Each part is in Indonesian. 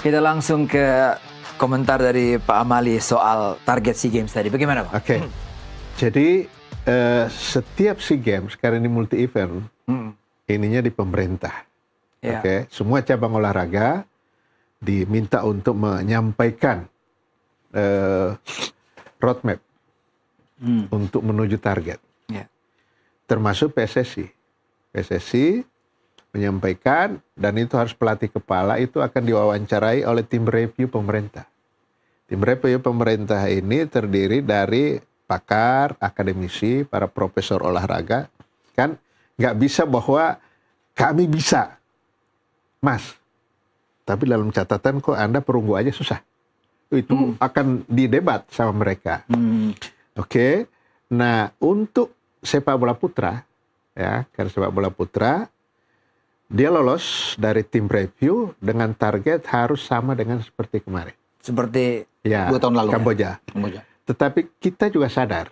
Kita langsung ke komentar dari Pak Amali soal target SEA Games tadi. Bagaimana Pak? Oke. Jadi setiap SEA Games karena ini multi event, ininya di pemerintah. Ya. Oke. Semua cabang olahraga diminta untuk menyampaikan roadmap untuk menuju target. Ya. Termasuk PSSI. PSSI menyampaikan, dan itu harus pelatih kepala itu akan diwawancarai oleh tim review pemerintah. Tim review pemerintah ini terdiri dari pakar, akademisi, para profesor olahraga. Kan nggak bisa bahwa kami bisa, Mas. Tapi dalam catatan kok Anda perunggu aja susah. Itu akan didebat sama mereka. Oke. Nah, untuk sepak bola putra, ya, karena sepak bola putra, dia lolos dari tim review dengan target harus sama dengan seperti kemarin. Seperti Ya, 2 tahun lalu. Kamboja. Kamboja. Tetapi kita juga sadar,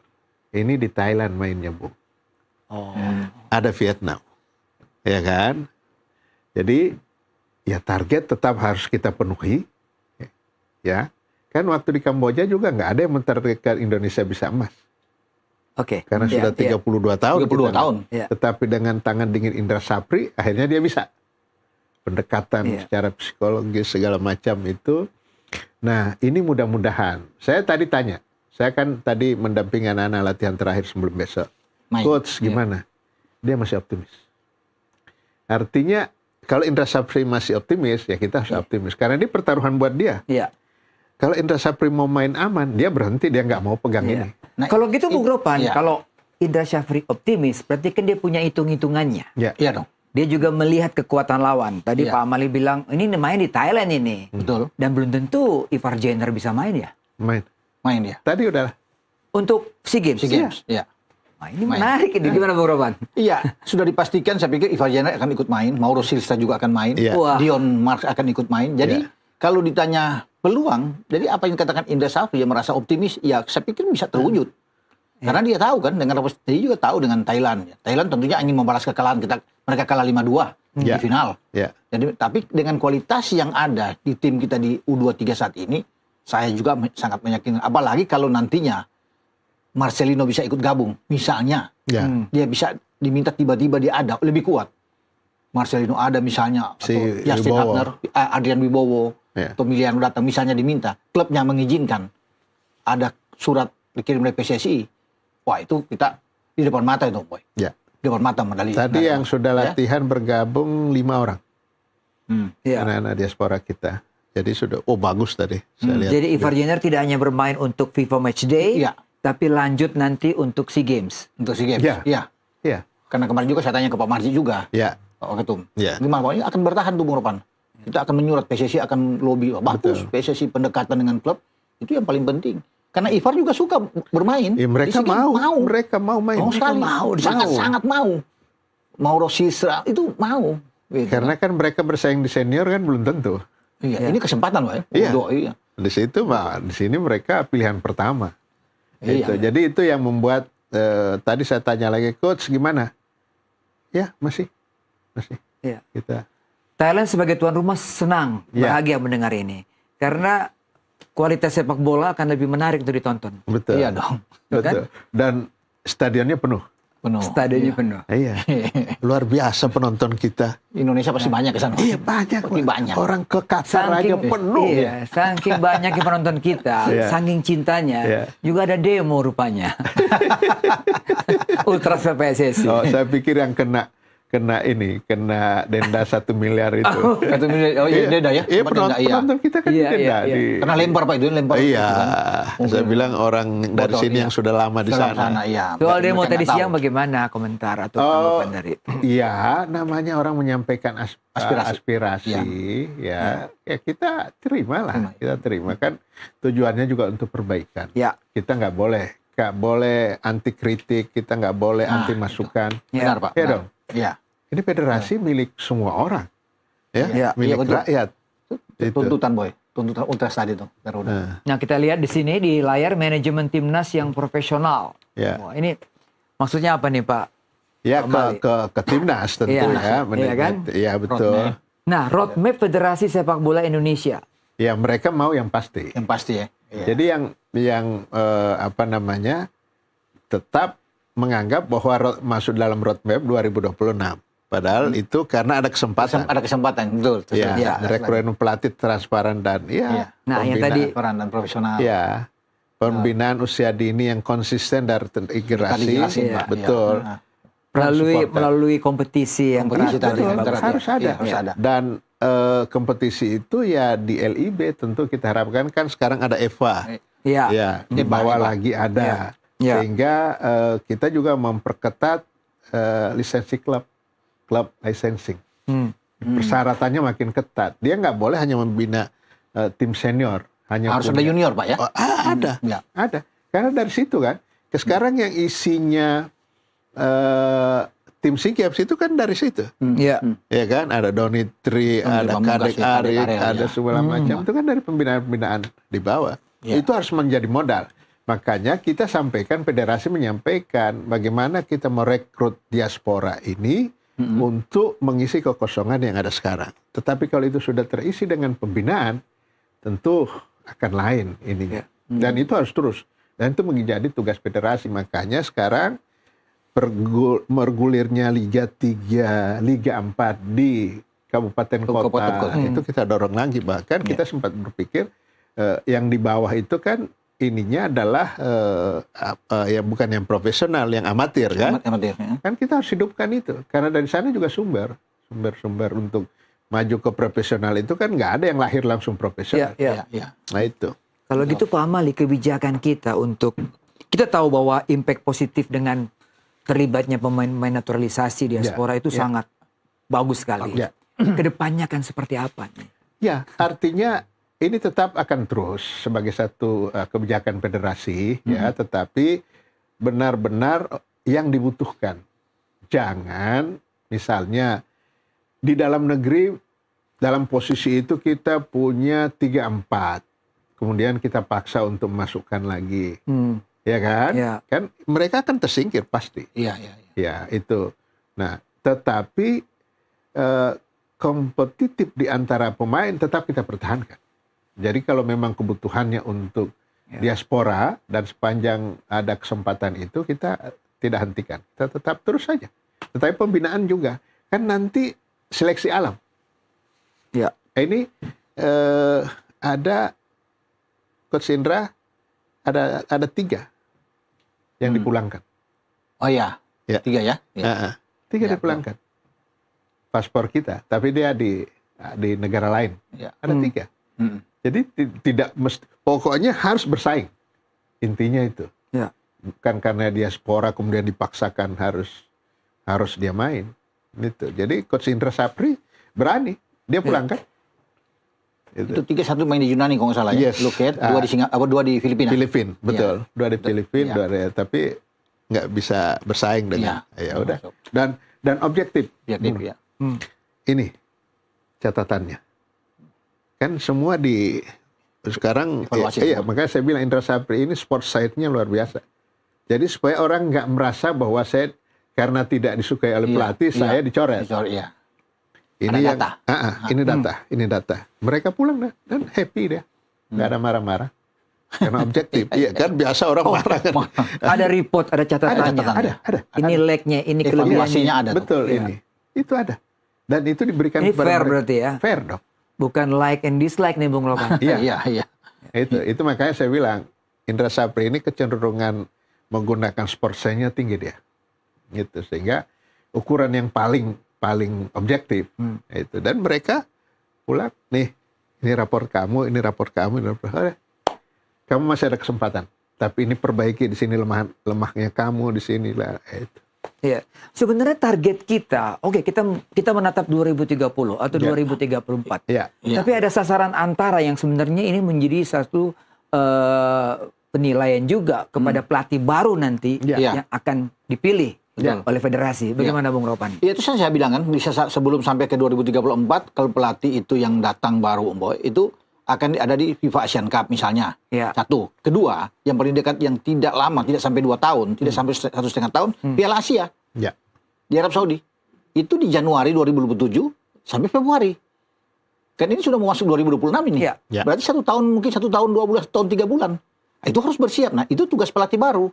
ini di Thailand mainnya, Bung. Ada Vietnam. Ya kan? Jadi, ya target tetap harus kita penuhi. Ya. Kan waktu di Kamboja juga nggak ada yang mentargetkan Indonesia bisa emas. Oke. Karena sudah 32 tahun. 32 tahun. Ya. Tetapi dengan tangan dingin Indra Sapri, akhirnya dia bisa. Pendekatan secara psikologis, segala macam itu. Nah, ini mudah-mudahan. Saya tadi tanya. Saya kan tadi mendampingi anak-anak latihan terakhir sebelum besok. Coach, gimana? Dia masih optimis. Artinya, kalau Indra Sapri masih optimis, ya kita harus optimis. Karena ini pertaruhan buat dia. Iya. Kalau Indra Sapri mau main aman, dia berhenti, dia nggak mau pegang ini. Nah, Kalau gitu Bung Ropan, iya. kalau Indra Syafri optimis, berarti kan dia punya hitung-hitungannya. Ya. Iya dong. Dia juga melihat kekuatan lawan. Tadi Iya. Pak Amali bilang, ini main di Thailand ini. Betul. Dan belum tentu Ivar Jenner bisa main ya. Main. Main dia. Tadi udah. Untuk SEA Games. SEA Games. Iya. Nah, ini Main. menarik ini. Gimana Bung Ropan? Iya, sudah dipastikan saya pikir Ivar Jenner akan ikut main, Mauro Silva juga akan main, Iya. Wah. Dion Marks akan ikut main. Jadi kalau ditanya peluang, jadi apa yang dikatakan Indra Safri yang merasa optimis, ya saya pikir bisa terwujud. Karena dia tahu kan, dengan dia juga tahu dengan Thailand. Thailand tentunya ingin membalas kekalahan kita, mereka kalah 5-2 di final. Ya. Jadi, tapi dengan kualitas yang ada di tim kita di U23 saat ini, saya juga sangat meyakinkan. Apalagi kalau nantinya Marcelino bisa ikut gabung, misalnya, Ya. dia bisa diminta tiba-tiba dia ada lebih kuat. Marcelino ada misalnya, Si atau Justin Wibowo. Hapner, Adrian Wibowo, Ya. pemilihan datang misalnya diminta, klubnya mengizinkan, ada surat dikirim dari PSSI, wah itu kita di depan mata itu, boy. Ya. Di depan mata medali. Tadi yang sudah latihan bergabung 5 orang. Iya. Anak-anak diaspora kita. Jadi sudah, bagus tadi. Saya lihat. Jadi Ivar Jenner tidak hanya bermain untuk FIFA Matchday, Iya. tapi lanjut nanti untuk SEA Games. Untuk SEA Games. Ya. Iya. Ya. Karena kemarin juga saya tanya ke Pak Marji juga, Ya. Pak Ketum. Ya. Gimana Pak? Ini akan bertahan tuh Bung Ropan. Kita akan menyurat PSSI, akan lobby. Bagus, PSSI pendekatan dengan klub, itu yang paling penting. Karena Ivar juga suka bermain. Ya, mereka Di SEA Games mau. Mereka mau main. Mau sekali. mau, Sangat-sangat mau. Mauro Silva itu mau. Gitu. Karena kan mereka bersaing di senior kan belum tentu. Iya, ini kesempatan Pak. Iya. Iya. Di situ, di sini mereka pilihan pertama. Iya. Gitu. Jadi itu yang membuat tadi saya tanya lagi, coach gimana? Ya masih. Iya. Kita. Thailand sebagai tuan rumah senang, Ya. bahagia mendengar ini. Karena kualitas sepak bola akan lebih menarik untuk ditonton. Betul. Iya dong. Betul. Dan stadionnya penuh. Penuh. Stadionnya Iya. penuh. Iya. Luar biasa penonton kita. Indonesia pasti banyak ke sana. Iya banyak. Pasti banyak. Orang ke Qatar aja penuh. Iya, saking banyaknya penonton kita, Iya. saking cintanya, Iya. juga ada demo rupanya. Ultras PSSI. Oh, saya pikir yang kena denda 1 miliar itu. Satu miliar. Oh iya, denda ya. Iya, Sempat denda, iya. penonton kita kan Iya, denda. iya. Karena lempar Pak, itu lempar. Iya, gitu kan. saya bilang orang dari Botol, sini iya. yang sudah lama di Dalam sana. iya. Soal demo Mereka tadi nggak siang tahu. bagaimana komentar atau Oh, tanggapan dari? Iya, namanya orang menyampaikan aspirasi. Ya kita terima lah, kita terima kan tujuannya juga untuk perbaikan. Ya. Kita nggak boleh anti kritik, kita nggak boleh anti masukan. Benar Pak. Ya benar. dong. Iya. Ini federasi milik semua orang, ya, Iya. milik Iya, betul. rakyat. Itu. Tuntutan Boy. Tuntutan Ultras tadi tuh. Garuda. Nah, kita lihat di sini di layar manajemen timnas yang profesional. Ya. Wah, ini maksudnya apa nih Pak? Ya Kembali. ke timnas tentu Iya. ya, Iya kan? Iya betul. Roadmap. Nah, roadmap Federasi Sepak Bola Indonesia. Ya mereka mau yang pasti. Yang pasti ya. Iya. Jadi yang apa namanya tetap menganggap bahwa masuk dalam roadmap 2026. Padahal itu karena ada kesempatan. Ada kesempatan, betul. Ya, Ya, rekrutmen pelatih transparan dan Iya. Nah, yang tadi peran dan profesional. ya pembinaan usia dini yang konsisten dan terintegrasi. Tadi jelasin, Pak. Betul. Iya. melalui kompetisi yang Kompetisi teratur. tadi, yang yang bagus. teratur. Harus ada. Iya, harus ada. Dan kompetisi itu ya di LIB tentu kita harapkan kan sekarang ada EVA. Iya. Ya, di bawah EVA. lagi ada. Ya. Sehingga kita juga memperketat lisensi klub licensing. Hmm. Persyaratannya makin ketat. Dia nggak boleh hanya membina tim senior. Hanya Harus ada junior, Pak ya? Oh, ada. Ya. Ada. Karena dari situ kan. Sekarang yang isinya tim SEA Games itu kan dari situ. Iya. Ya kan, ada Donitri, ada Pamungkas, Kadek ya, Kadek Arik, Arik, ada ya. segala macam. Itu kan dari pembinaan-pembinaan di bawah. Ya. Itu harus menjadi modal. Makanya kita sampaikan, federasi menyampaikan bagaimana kita merekrut diaspora ini untuk mengisi kekosongan yang ada sekarang. Tetapi kalau itu sudah terisi dengan pembinaan, tentu akan lain ininya. Dan itu harus terus. Dan itu menjadi tugas federasi. Makanya sekarang bergulirnya Liga 3, Liga 4 di kabupaten kota, itu kita dorong lagi. Bahkan kita sempat berpikir yang di bawah itu kan ininya adalah ya bukan yang profesional, yang amatir kan. Amatir, ya. Kan kita harus hidupkan itu. Karena dari sana juga sumber untuk maju ke profesional itu kan nggak ada yang lahir langsung profesional. Iya. Ya. Nah itu. Kalau gitu Pak Amali, kebijakan kita untuk kita tahu bahwa impact positif dengan terlibatnya pemain-pemain naturalisasi diaspora itu sangat bagus sekali. Ya. Kedepannya kan seperti apa nih? Ya, artinya ini tetap akan terus sebagai satu kebijakan federasi, ya, tetapi benar-benar yang dibutuhkan. Jangan misalnya di dalam negeri dalam posisi itu kita punya 3-4, kemudian kita paksa untuk masukkan lagi, ya kan? Ya. Kan mereka akan tersingkir pasti. Iya. Ya, itu. Nah, tetapi kompetitif di antara pemain tetap kita pertahankan. Jadi kalau memang kebutuhannya untuk diaspora dan sepanjang ada kesempatan itu kita tidak hentikan. Kita tetap terus saja. Tetapi pembinaan juga. Kan nanti seleksi alam. Ya. Ini ada Coach Indra ada 3 yang dipulangkan. Oh iya. Ya. 3 ya? Ya. 3 dipulangkan. Paspor kita, tapi dia di negara lain. Ya. Ada 3. Jadi tidak mesti, pokoknya harus bersaing. Intinya itu. Ya. Bukan karena diaspora kemudian dipaksakan harus dia main. Gitu. Jadi Coach Indra Sapri berani, dia pulangkan. Itu 3-1 main di Yunani kalau nggak salah ya. Yes. Luket, 2 di Singapura, 2 di Filipina. Filipina, betul. 2 di Filipina, Ya. tapi nggak bisa bersaing dengan. Ya udah. Masuk. Dan objektif. Objektif ya. Ini catatannya. Kan semua sekarang Evaluasi iya, semua. makanya saya bilang Indra Sapri ini sport side-nya luar biasa. Jadi supaya orang nggak merasa bahwa saya karena tidak disukai oleh pelatih saya dicoret. Iya. Ini Ada yang data. ini data. Mereka pulang dan happy dia. Nggak ada marah-marah. Karena objektif. Iya kan biasa orang marah kan. Ada report, ada catatannya. Ada. Ini lag-nya, ini Evaluasinya kelebihannya. ada. Betul ini. Itu ada. Dan itu diberikan Ini kepada fair mereka. berarti ya? Fair dong. Bukan like and dislike nih Bung Ropan. Iya. Iya. Itu makanya saya bilang Indra Sapri ini kecenderungan menggunakan sport science-nya tinggi dia. Gitu sehingga ukuran yang paling objektif itu, dan mereka pulang nih, ini rapor kamu, ini rapor kamu, kamu masih ada kesempatan, tapi ini perbaiki di sini lemahnya kamu di sini lah itu. Iya. Sebenarnya target kita, oke, kita menatap 2030 atau 2034. Iya. Tapi ada sasaran antara yang sebenarnya ini menjadi satu penilaian juga kepada pelatih baru nanti yang akan dipilih oleh federasi. Bagaimana Bung Ropan? Ya itu saya bilang kan, bisa sebelum sampai ke 2034 kalau pelatih itu yang datang baru itu akan ada di FIFA Asian Cup misalnya. Ya. 1. Kedua, yang paling dekat yang tidak lama, tidak sampai 2 tahun, tidak sampai 1,5 tahun, Piala Asia Ya. di Arab Saudi. Itu di Januari 2027 sampai Februari. Kan ini sudah mau masuk 2026 ini. Iya. Ya. Berarti 1 tahun, mungkin 1 tahun, 2 bulan, 1 tahun, 3 bulan. Nah, itu harus bersiap. Nah, itu tugas pelatih baru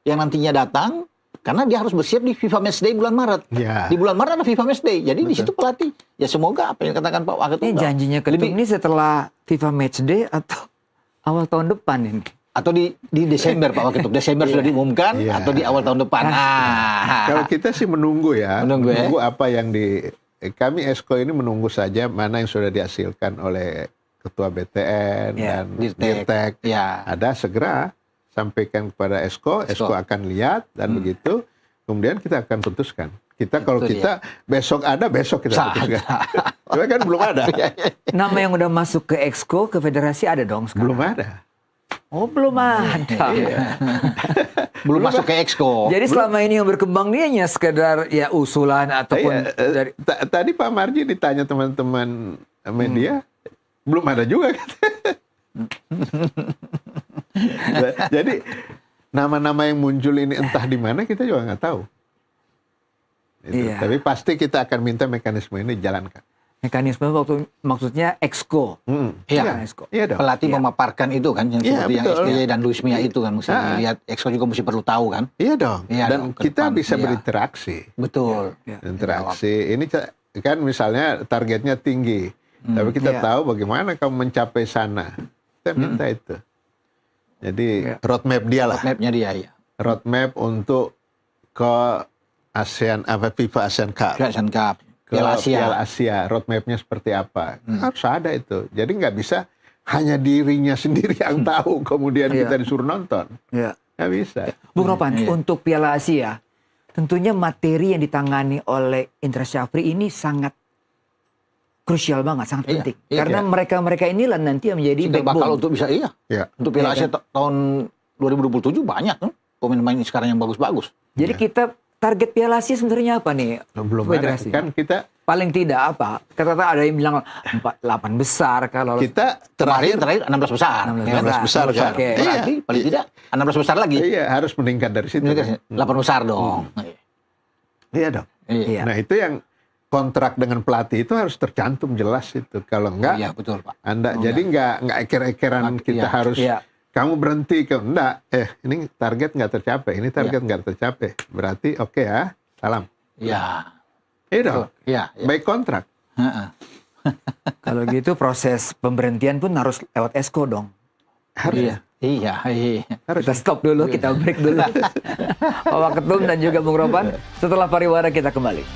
yang nantinya datang, karena dia harus bersiap di FIFA Matchday bulan Maret. Ya. Di bulan Maret ada FIFA Matchday. Jadi di situ pelatih. Ya semoga apa yang dikatakan Pak Waketum. Ini janjinya Ketum ini setelah FIFA Matchday atau awal tahun depan ini? Atau di Desember Pak Waketum. Desember sudah diumumkan, Iya. atau di awal tahun depan. Kalau kita sih menunggu ya, Menunggu, apa yang kami Esko ini menunggu saja mana yang sudah dihasilkan oleh Ketua BTN Ya, dan Dirtek. Dirtek. Ya. Ada segera sampaikan kepada Esko akan lihat dan begitu, kemudian kita akan putuskan. Kalau Itu kita besok kita putuskan. Tapi kan belum ada. Nama yang udah masuk ke Exco, ke federasi ada dong sekarang? Belum ada. Oh, belum ada. Belum masuk ke Exco. Jadi selama ini yang berkembang dia hanya sekedar ya usulan ataupun dari Tadi Pak Marji ditanya teman-teman media, belum ada juga. Jadi nama-nama yang muncul ini entah di mana kita juga nggak tahu. Iya. Tapi pasti kita akan minta mekanisme ini dijalankan. mekanisme waktu maksudnya Exco. Iya. Exco. Iya dong. Pelatih Iya. memaparkan itu kan, yang Iya, seperti yang betul. SBY dan Luis Mia itu kan, mesti dilihat. Exco juga mesti perlu tahu kan. Iya dong. Iya Dan dong, ke kita depan. bisa Iya. berinteraksi. Betul. Ya. Interaksi. Ini kan misalnya targetnya tinggi, tapi kita Iya. tahu bagaimana kamu mencapai sana. Kita minta itu. Jadi Iya. roadmap dia lah. Mapnya dia ya. Roadmap untuk ke FIFA ASEAN Cup. Asian Cup, Ke Piala Asia. Piala Asia, roadmapnya seperti apa. Harus ada itu. Jadi nggak bisa hanya dirinya sendiri yang tahu, kemudian Iya. kita disuruh nonton. Ya. Nggak bisa. Bung Ropan, Iya. untuk Piala Asia, tentunya materi yang ditangani oleh Indra Syafri ini sangat krusial banget, sangat Iya, penting. iya. Karena mereka-mereka inilah nanti yang menjadi Cikal bakal backbone. untuk bisa Ya. Untuk Piala Iya Asia tahun 2027 banyak kan pemain-pemain sekarang yang bagus-bagus. Jadi kita target Piala Asia sebenarnya apa nih? Belum ada. Federasi. Kan kita Paling tidak apa? Kata-kata ada yang bilang 8 besar kalau kita Kemarin terakhir terakhir 16 besar. 16 besar, kan? Oke. Berarti paling tidak 16 besar lagi. iya harus meningkat dari situ. Ini kan 8 besar dong. Iya dong. Iya. Iya. Nah itu yang kontrak dengan pelatih itu harus tercantum jelas itu. Kalau enggak, Iya betul Pak. Anda jadi nggak eker-ekeran kita Iya. harus Iya. kamu berhenti ke enggak. Ini target nggak tercapai. Ini target nggak tercapai. Berarti oke ya, salam. Iya. Iya dong. Iya. Iya. Baik kontrak. Heeh. kalau gitu proses pemberhentian pun harus lewat Exco dong. Harus. Iya. Iya. Kita stop dulu, kita break dulu. Pak Waketum dan juga Bung Ropan. Setelah pariwara kita kembali.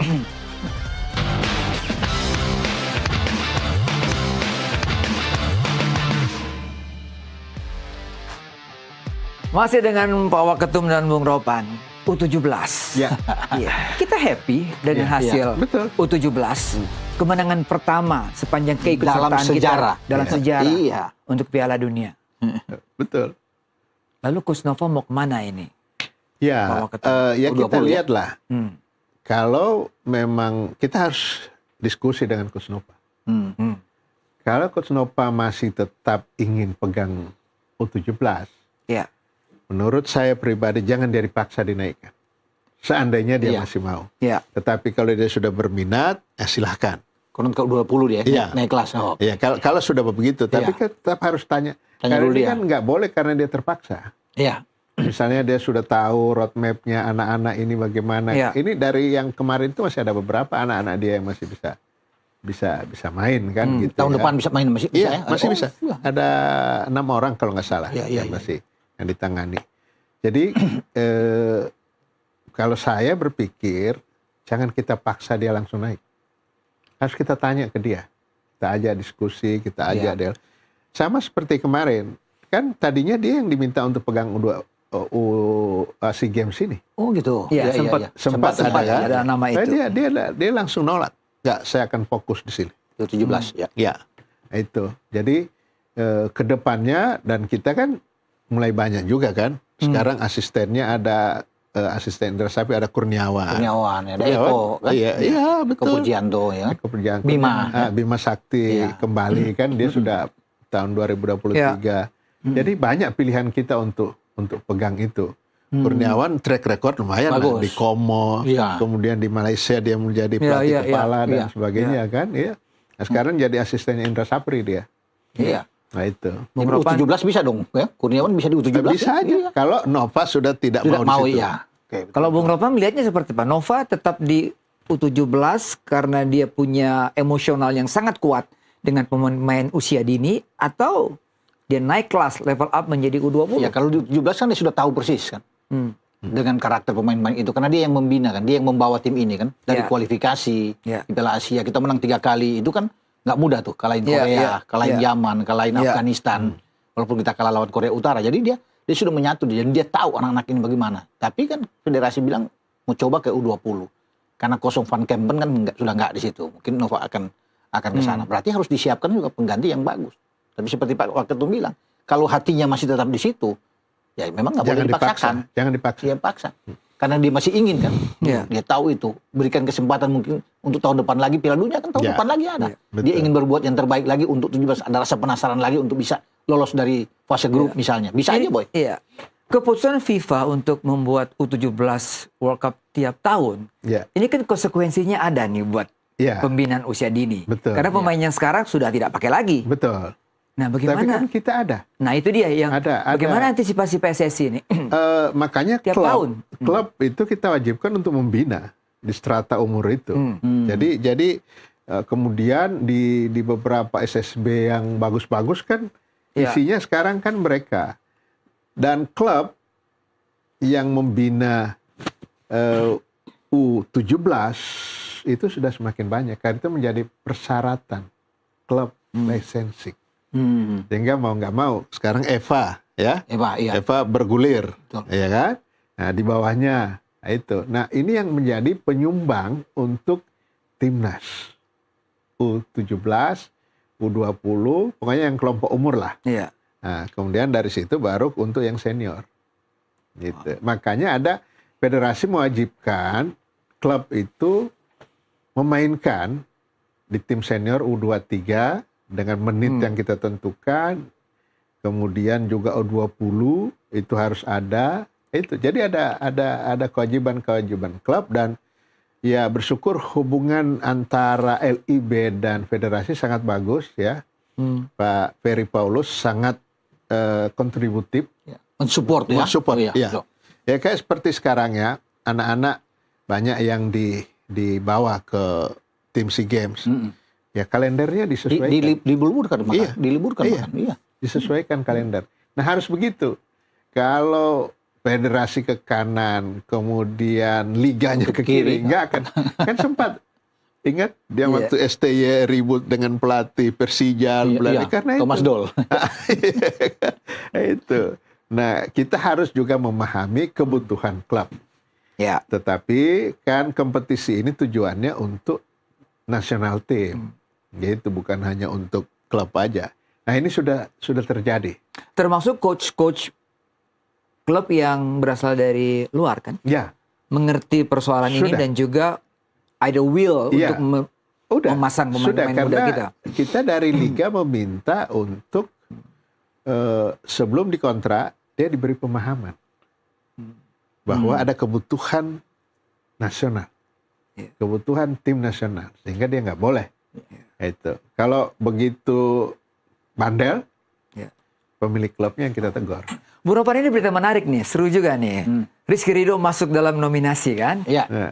Masih dengan Pak Waketum dan Bung Ropan. U17. Ya. Iya. Kita happy dari Iya, hasil betul. U17. Kemenangan pertama sepanjang keikutsertaan Dalam sejarah. kita dalam Iya. sejarah Iya. untuk Piala Dunia. Betul. Lalu Kusnova mau kemana ini? Ya, Bawa ke ya kita U20 ya? lihatlah. Hmm. Kalau memang kita harus diskusi dengan Coach Nova. Hmm. Hmm. Kalau Coach Nova masih tetap ingin pegang U17, Ya. menurut saya pribadi jangan dia dipaksa dinaikkan. Seandainya dia Iya. masih mau. Ya. Tetapi kalau dia sudah berminat, silahkan. Konon ke 20 dia Iya. naik kelas. Oh. Ya, kalau sudah begitu, tapi Iya. tetap harus tanya. Tanya Karena dulu ini dia. kan nggak boleh karena dia terpaksa. Iya. Misalnya dia sudah tahu roadmapnya anak-anak ini bagaimana. Iya. Ini dari yang kemarin itu masih ada beberapa anak-anak dia yang masih bisa main kan gitu. Tahun ya. depan bisa main masih bisa Iya, ya? masih Oh, bisa. iya. Ada 6 orang kalau nggak salah Iya, iya, yang iya. masih yang ditangani. Jadi kalau saya berpikir jangan kita paksa dia langsung naik. Harus kita tanya ke dia. Kita ajak diskusi, kita ajak dia. Sama seperti kemarin. Kan tadinya dia yang diminta untuk pegang SEA Games ini. Oh gitu. Iya, Sempat ada kan? ada nama Tapi itu. dia langsung nolak. Nggak, saya akan fokus di sini. 17 ya. Ya, itu. Jadi kedepannya dan kita kan mulai banyak juga kan. Sekarang asistennya ada asisten Indra Syafri ada Kurniawan. Kurniawan ya, ada Kurniawan. Eko kan. Iya, iya betul. Eko Pujianto ya. Eko Pujianto. Bima. Bima Sakti Iya. kembali kan dia sudah tahun 2023. Jadi banyak pilihan kita untuk pegang itu. Kurniawan track record lumayan lah. Bagus. Di Como, Iya. kemudian di Malaysia dia menjadi Iya, pelatih iya, kepala dan iya. sebagainya kan. Iya. Nah, sekarang jadi asistennya Indra Sapri dia. Iya. Nah itu. Di U17 bisa dong, ya. Kurniawan bisa di U17. Bisa aja. Iya. Kalau Nova sudah tidak Tidak mau di situ. ya. Oke, Kalau Bung Nova melihatnya seperti apa? Nova tetap di U17 karena dia punya emosional yang sangat kuat dengan pemain usia dini, atau dia naik kelas, level up menjadi U20? Ya, kalau di U17 kan dia sudah tahu persis kan. Dengan karakter pemain-pemain itu, karena dia yang membina kan, dia yang membawa tim ini kan dari kualifikasi di Piala Asia kita menang 3 kali, itu kan nggak mudah tuh, kalahin Korea, kalahin Yaman, kalahin Afghanistan, walaupun kita kalah lawan Korea Utara. Jadi dia sudah menyatu dan dia tahu anak-anak ini bagaimana. Tapi kan federasi bilang mau coba ke U20 karena kosong Van Kempen kan sudah nggak di situ, mungkin Nova akan ke sana. Berarti harus disiapkan juga pengganti yang bagus. Tapi seperti Pak Waketum bilang, kalau hatinya masih tetap di situ, ya memang nggak boleh dipaksakan. Jangan dipaksa. Dia paksa. Karena dia masih ingin kan. Dia tahu itu. Berikan kesempatan mungkin untuk tahun depan lagi. Piala Dunia kan tahun depan lagi ada. Dia ingin berbuat yang terbaik lagi untuk 17. Ada rasa penasaran lagi untuk bisa lolos dari fase grup misalnya. Bisa aja, Boy. Iya. Keputusan FIFA untuk membuat U17 World Cup tiap tahun, ini kan konsekuensinya ada nih buat pembinaan usia dini. Betul. Karena pemain yang sekarang sudah tidak pakai lagi. Betul. Nah, bagaimana? Tapi kan kita ada. Nah, itu dia yang ada. Bagaimana antisipasi PSSI ini? Makanya tiap tahun klub itu kita wajibkan untuk membina di strata umur itu. Jadi kemudian di beberapa SSB yang bagus-bagus kan isinya sekarang kan mereka, dan klub yang membina U17 itu sudah semakin banyak karena itu menjadi persyaratan klub licensing. Sehingga mau nggak mau sekarang Eva Eva bergulir, ya kan? Nah di bawahnya itu. Nah ini yang menjadi penyumbang untuk timnas U17, U20, pokoknya yang kelompok umur lah. Nah kemudian dari situ baru untuk yang senior. Gitu. Makanya ada federasi mewajibkan klub itu memainkan di tim senior U23 dengan menit yang kita tentukan, kemudian juga U20 itu harus ada. Itu jadi ada kewajiban klub, dan ya bersyukur hubungan antara LIB dan federasi sangat bagus ya. Pak Ferry Paulus sangat kontributif, mensupport ya. Ya kayak seperti sekarang ya, anak-anak banyak yang dibawa ke tim SEA Games. Ya kalendernya disesuaikan. Diliburkan makan. Diliburkan makan. Iya. Disesuaikan kalender. Nah harus begitu. Kalau federasi ke kanan, kemudian liganya ke kiri, nggak akan. Kan sempat. Ingat dia waktu STY ribut dengan pelatih Persija, karena Thomas itu. Doll. Itu. Nah kita harus juga memahami kebutuhan klub. Tetapi kan kompetisi ini tujuannya untuk national team. Yaitu bukan hanya untuk klub aja. Nah ini sudah terjadi. Termasuk coach-coach klub yang berasal dari luar kan? Ya. Mengerti persoalan ini dan juga ada will untuk memasang pemain-pemain muda kita. Kita dari liga meminta untuk sebelum dikontrak dia diberi pemahaman bahwa ada kebutuhan nasional, kebutuhan tim nasional, sehingga dia nggak boleh. Itu kalau begitu bandel, pemilik klubnya yang kita tegur. Bu Ropan, ini berita menarik nih, seru juga nih. Rizky Ridho masuk dalam nominasi kan?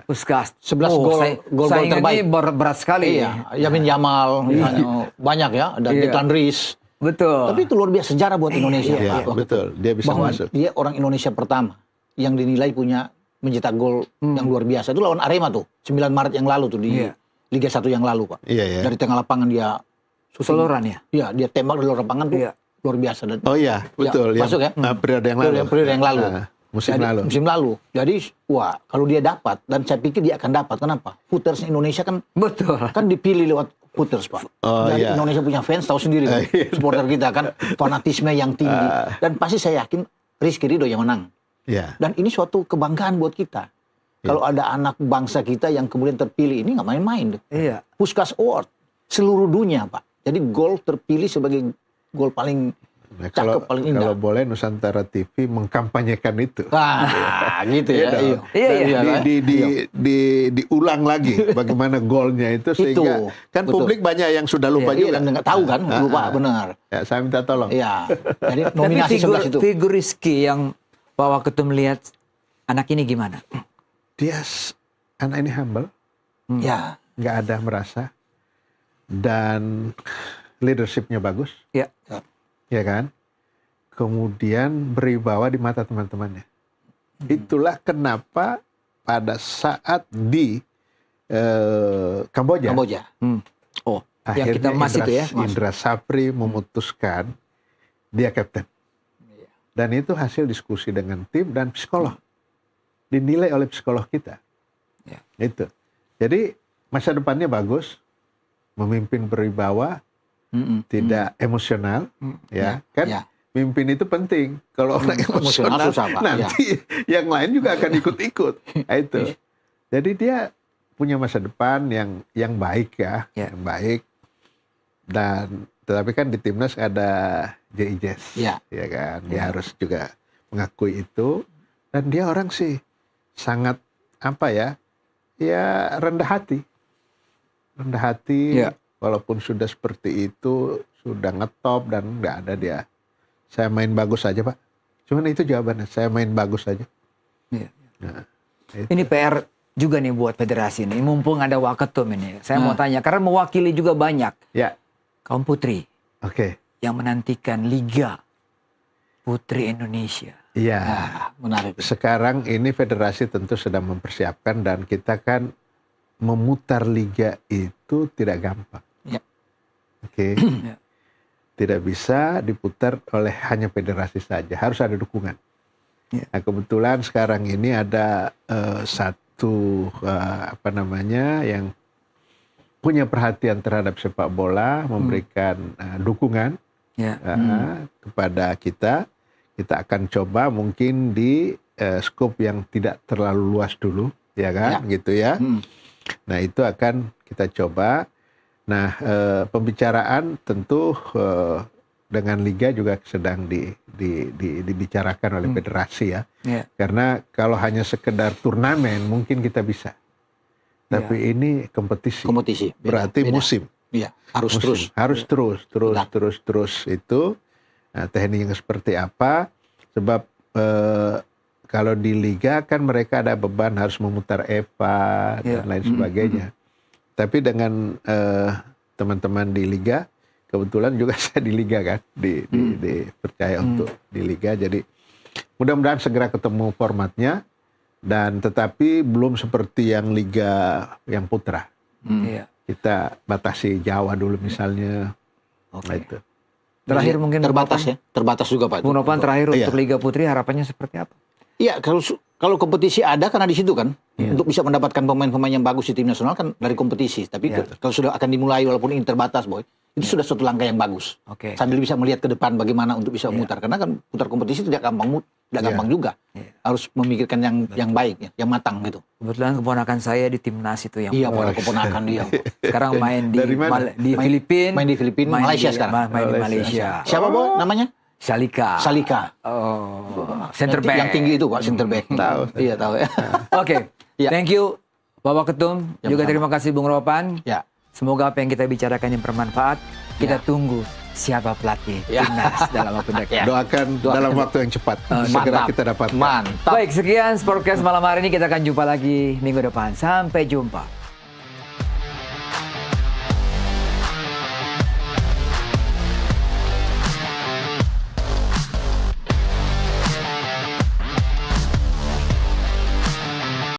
Puskas 11 gol terbaik. Ini berat sekali. Yamin Yamal, banyak ya, ada Declan Rice. Betul. Tapi itu luar biasa sejarah buat Indonesia. Betul, dia bisa masuk. Dia orang Indonesia pertama yang dinilai punya mencetak gol yang luar biasa. Itu lawan Arema tuh, 9 Maret yang lalu tuh di Liga 1 yang lalu, Pak. Dari tengah lapangan dia seluruhan ya? Iya, dia tembak dari luar lapangan tuh luar biasa. Dan, betul. Masuk ya? Periode yang lalu. Periode yang lalu. Musim lalu. Jadi, kalau dia dapat, dan saya pikir dia akan dapat. Kenapa? Footers Indonesia kan kan dipilih lewat footers, Pak. Dari Indonesia punya fans, tahu sendiri kan? Supporter kita kan, fanatisme yang tinggi. Dan pasti saya yakin Rizky Ridho yang menang. Dan ini suatu kebanggaan buat kita. Kalau ada anak bangsa kita yang kemudian terpilih, ini nggak main-main. Puskas Award seluruh dunia, Pak. Jadi gol terpilih sebagai gol paling Nah, Cakep, paling indah. kalau boleh Nusantara TV mengkampanyekan itu. Wah, gitu ya. Iya, Iya. Iya, Diulang lagi bagaimana golnya itu sehingga kan betul. publik banyak yang sudah lupa Iya, juga. dan nggak tahu kan, lupa benar. Ya, saya minta tolong. Iya. Jadi Tapi nominasi 11 itu. figur Rizky yang Pak Waketum melihat anak ini gimana? Dia anak ini humble, Ya. nggak ada merasa, dan leadershipnya bagus, Ya. ya kan? Kemudian berwibawa di mata teman-temannya. Itulah kenapa pada saat di Kamboja, Oh, yang kita akhirnya emas itu ya. Indra Sapri memutuskan dia kapten. Dan itu hasil diskusi dengan tim dan psikolog. Dinilai oleh psikolog kita. Ya. Itu. Jadi masa depannya bagus, memimpin berwibawa, tidak emosional, ya kan? Ya. Mimpin itu penting. Kalau orang Emosional emosional, susah, Pak. nanti yang lain juga akan ikut-ikut. Nah, itu. Jadi dia punya masa depan yang baik ya, yang baik. Dan tetapi kan di timnas ada JIJS, ya kan? Dia harus juga mengakui itu. Dan dia orang sih sangat apa ya? Ya rendah hati. Rendah hati. Walaupun sudah seperti itu, sudah ngetop dan nggak ada dia. Saya main bagus aja, Pak. Cuman itu jawabannya, saya main bagus aja. Nah, ini PR juga nih buat federasi ini. Mumpung ada Waketum ini. Saya mau tanya, karena mewakili juga banyak ya. kaum putri yang menantikan Liga Putri Indonesia. Iya. Menarik. Sekarang ini federasi tentu sedang mempersiapkan dan kita kan memutar liga itu tidak gampang. Ya. Tidak bisa diputar oleh hanya federasi saja, harus ada dukungan. Nah, kebetulan sekarang ini ada satu yang punya perhatian terhadap sepak bola, memberikan dukungan kepada kita. Kita akan coba mungkin di skop yang tidak terlalu luas dulu, ya kan, gitu ya. Nah, itu akan kita coba. Nah, pembicaraan tentu dengan liga juga sedang dibicarakan oleh federasi ya. Karena kalau hanya sekedar turnamen mungkin kita bisa. Tapi ini kompetisi. Berarti beda. Musim. Iya, harus musim. terus. Harus terus itu. Nah, teknik yang seperti apa? Sebab kalau di liga kan mereka ada beban harus memutar EVA dan lain sebagainya. Tapi dengan teman-teman di liga, kebetulan juga saya di liga kan, dipercaya untuk di liga. Jadi mudah-mudahan segera ketemu formatnya, dan tetapi belum seperti yang liga yang putra. Kita batasi Jawa dulu misalnya. Nah, itu. Terakhir mungkin terbatas ya, terbatas juga Pak. Bung Nopan terakhir untuk Liga Putri harapannya seperti apa? Iya, kalau kompetisi ada karena di situ kan, untuk bisa mendapatkan pemain-pemain yang bagus di tim nasional kan dari kompetisi. Tapi kalau sudah akan dimulai walaupun ini terbatas, Boy, itu sudah suatu langkah yang bagus. Sambil bisa melihat ke depan bagaimana untuk bisa memutar. Karena kan putar kompetisi tidak gampang juga. Harus memikirkan yang baik, yang matang gitu. Kebetulan keponakan saya di timnas itu yang keponakan dia. Sekarang main di Filipina. Main di Filipina, Malaysia sekarang. Main di Malaysia. Siapa Boy namanya? Salika. Center back. Yang tinggi itu Pak, center back. Tahu. Iya, tahu ya. Oke. Thank you Pak Waketum. Juga terima kasih Bung Ropan. Semoga apa yang kita bicarakan yang bermanfaat. Kita tunggu siapa pelatih timnas dalam waktu dekat. Doakan dalam waktu yang cepat. Segera kita dapat. Mantap. Baik, sekian Sportcast malam hari ini. Kita akan jumpa lagi minggu depan. Sampai jumpa.